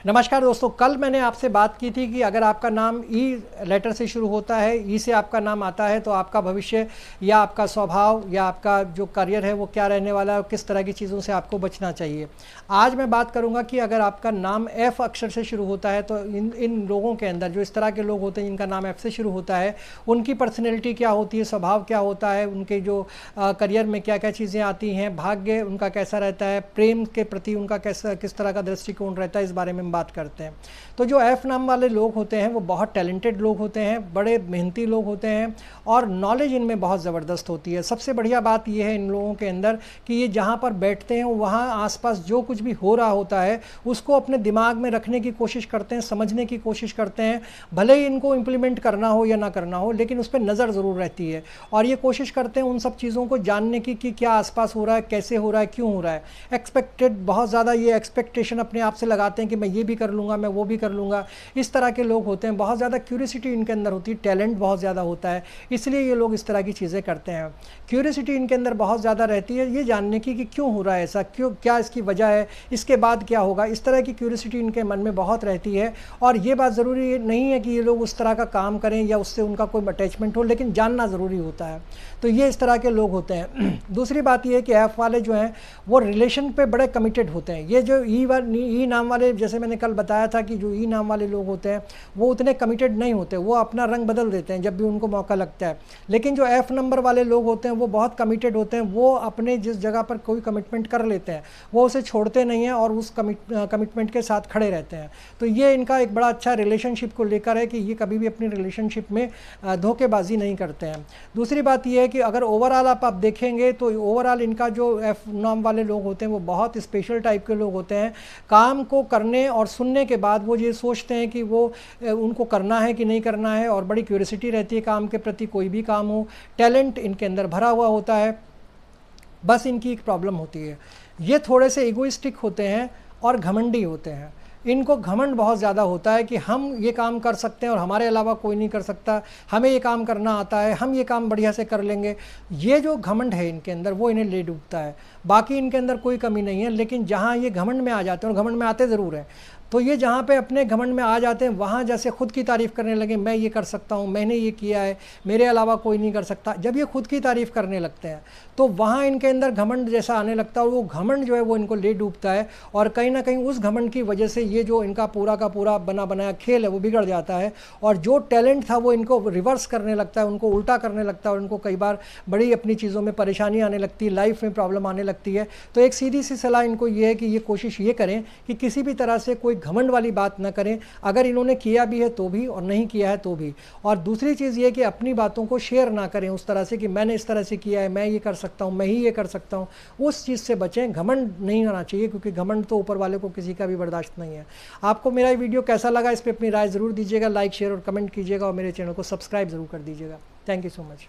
नमस्कार दोस्तों, कल मैंने आपसे बात की थी कि अगर आपका नाम ई लेटर से शुरू होता है, ई से आपका नाम आता है तो आपका भविष्य या आपका स्वभाव या आपका जो करियर है वो क्या रहने वाला है और किस तरह की चीज़ों से आपको बचना चाहिए। आज मैं बात करूंगा कि अगर आपका नाम एफ़ अक्षर से शुरू होता है तो इन लोगों के अंदर, जो इस तरह के लोग होते हैं जिनका नाम एफ़ से शुरू होता है, उनकी पर्सनैलिटी क्या होती है, स्वभाव क्या होता है, उनके जो करियर में क्या क्या चीज़ें आती हैं, भाग्य उनका कैसा रहता है, प्रेम के प्रति उनका किस तरह का दृष्टिकोण रहता है, इस बारे में बात करते हैं। तो जो एफ नाम वाले लोग होते हैं वो बहुत टैलेंटेड लोग होते हैं, बड़े मेहनती लोग होते हैं और नॉलेज इनमें बहुत ज़बरदस्त होती है। सबसे बढ़िया बात ये है इन लोगों के अंदर कि ये जहाँ पर बैठते हैं वहाँ आसपास जो कुछ भी हो रहा होता है उसको अपने दिमाग में रखने की कोशिश करते हैं, समझने की कोशिश करते हैं। भले ही इनको इम्प्लीमेंट करना हो या ना करना हो, लेकिन उस पर नज़र ज़रूर रहती है और ये कोशिश करते हैं उन सब चीज़ों को जानने की कि क्या आसपास हो रहा है, कैसे हो रहा है, क्यों हो रहा है। एक्सपेक्टेड, बहुत ज़्यादा ये एक्सपेक्टेशन अपने आप से लगाते हैं कि मैं ये भी कर लूँगा, मैं वो भी कर लूँगा। इस तरह के लोग होते हैं, बहुत ज़्यादा क्यूरियोसिटी इनके अंदर होती है, टैलेंट बहुत ज़्यादा होता है, इसलिए ये लोग इस तरह की चीज़ें करते हैं। क्यूरियोसिटी इनके अंदर बहुत ज़्यादा रहती है ये जानने की कि क्यों हो रहा है ऐसा, क्यों, क्या इसकी वजह है, इसके बाद क्या होगा। इस तरह की क्यूरियोसिटी इनके मन में बहुत रहती है और ये बात ज़रूरी नहीं है कि ये लोग उस तरह का काम करें या उससे उनका कोई अटैचमेंट हो, लेकिन जानना ज़रूरी होता है। तो ये इस तरह के लोग होते हैं। दूसरी बात ये है कि एफ वाले जो हैं वो रिलेशन पे बड़े कमिटेड होते हैं। ये जो ई नाम वाले, जैसे मैंने कल बताया था कि जो ई नाम वाले लोग होते हैं वो उतने कमिटेड नहीं होते, वो अपना रंग बदल देते हैं जब भी उनको मौका लगता है। लेकिन जो एफ नंबर वाले लोग होते हैं वो बहुत कमिटेड होते हैं, वो अपने जिस जगह पर कोई कमिटमेंट कर लेते हैं वो उसे छोड़ते नहीं हैं और उस कमिटमेंट के साथ खड़े रहते हैं। तो ये इनका एक बड़ा अच्छा रिलेशनशिप को लेकर है कि ये कभी भी अपनी रिलेशनशिप में धोखेबाजी नहीं करते हैं। दूसरी बात ये है कि अगर ओवरऑल आप देखेंगे तो ओवरऑल इनका जो एफ नाम वाले लोग होते हैं वो बहुत स्पेशल टाइप के लोग होते हैं। काम को करने और सुनने के बाद वो ये सोचते हैं कि वो उनको करना है कि नहीं करना है, और बड़ी क्यूरियोसिटी रहती है काम के प्रति, कोई भी काम हो। टैलेंट इनके अंदर भरा हुआ होता है, बस इनकी एक प्रॉब्लम होती है, ये थोड़े से इगोइस्टिक होते हैं और घमंडी होते हैं। इनको घमंड बहुत ज़्यादा होता है कि हम ये काम कर सकते हैं और हमारे अलावा कोई नहीं कर सकता, हमें ये काम करना आता है, हम ये काम बढ़िया से कर लेंगे। ये जो घमंड है इनके अंदर वो इन्हें ले डूबता है। बाकी इनके अंदर कोई कमी नहीं है, लेकिन जहाँ ये घमंड में आ जाते हैं, और घमंड में आते ज़रूर हैं, तो ये जहाँ पे अपने घमंड में आ जाते हैं वहाँ जैसे खुद की तारीफ़ करने लगे, मैं ये कर सकता हूँ, मैंने ये किया है, मेरे अलावा कोई नहीं कर सकता। जब ये खुद की तारीफ़ करने लगते हैं तो वहाँ इनके अंदर घमंड जैसा आने लगता है और वो घमंड जो है वो इनको ले डूबता है और कहीं ना कहीं उस घमंड की वजह से ये जो इनका पूरा का पूरा बना बनाया खेल है वो बिगड़ जाता है और जो टैलेंट था वो इनको रिवर्स करने लगता है, उनको उल्टा करने लगता है और उनको कई बार बड़ी अपनी चीज़ों में परेशानी आने लगती है, लाइफ में प्रॉब्लम आने लगती है। तो एक सीधी सी सलाह इनको ये है कि ये कोशिश ये करें कि किसी भी तरह से कोई घमंड वाली बात न करें, अगर इन्होंने किया भी है तो भी और नहीं किया है तो भी। और दूसरी चीज़ ये कि अपनी बातों को शेयर ना करें उस तरह से कि मैंने इस तरह से किया है, मैं ये कर सकता हूँ, मैं ही ये कर सकता हूँ। उस चीज़ से बचें, घमंड नहीं होना चाहिए, क्योंकि घमंड तो ऊपर वाले को किसी का भी बर्दाश्त नहीं है। आपको मेरा ये वीडियो कैसा लगा इस पर अपनी राय ज़रूर दीजिएगा, लाइक शेयर और कमेंट कीजिएगा और मेरे चैनल को सब्सक्राइब ज़रूर कर दीजिएगा। Thank you so much.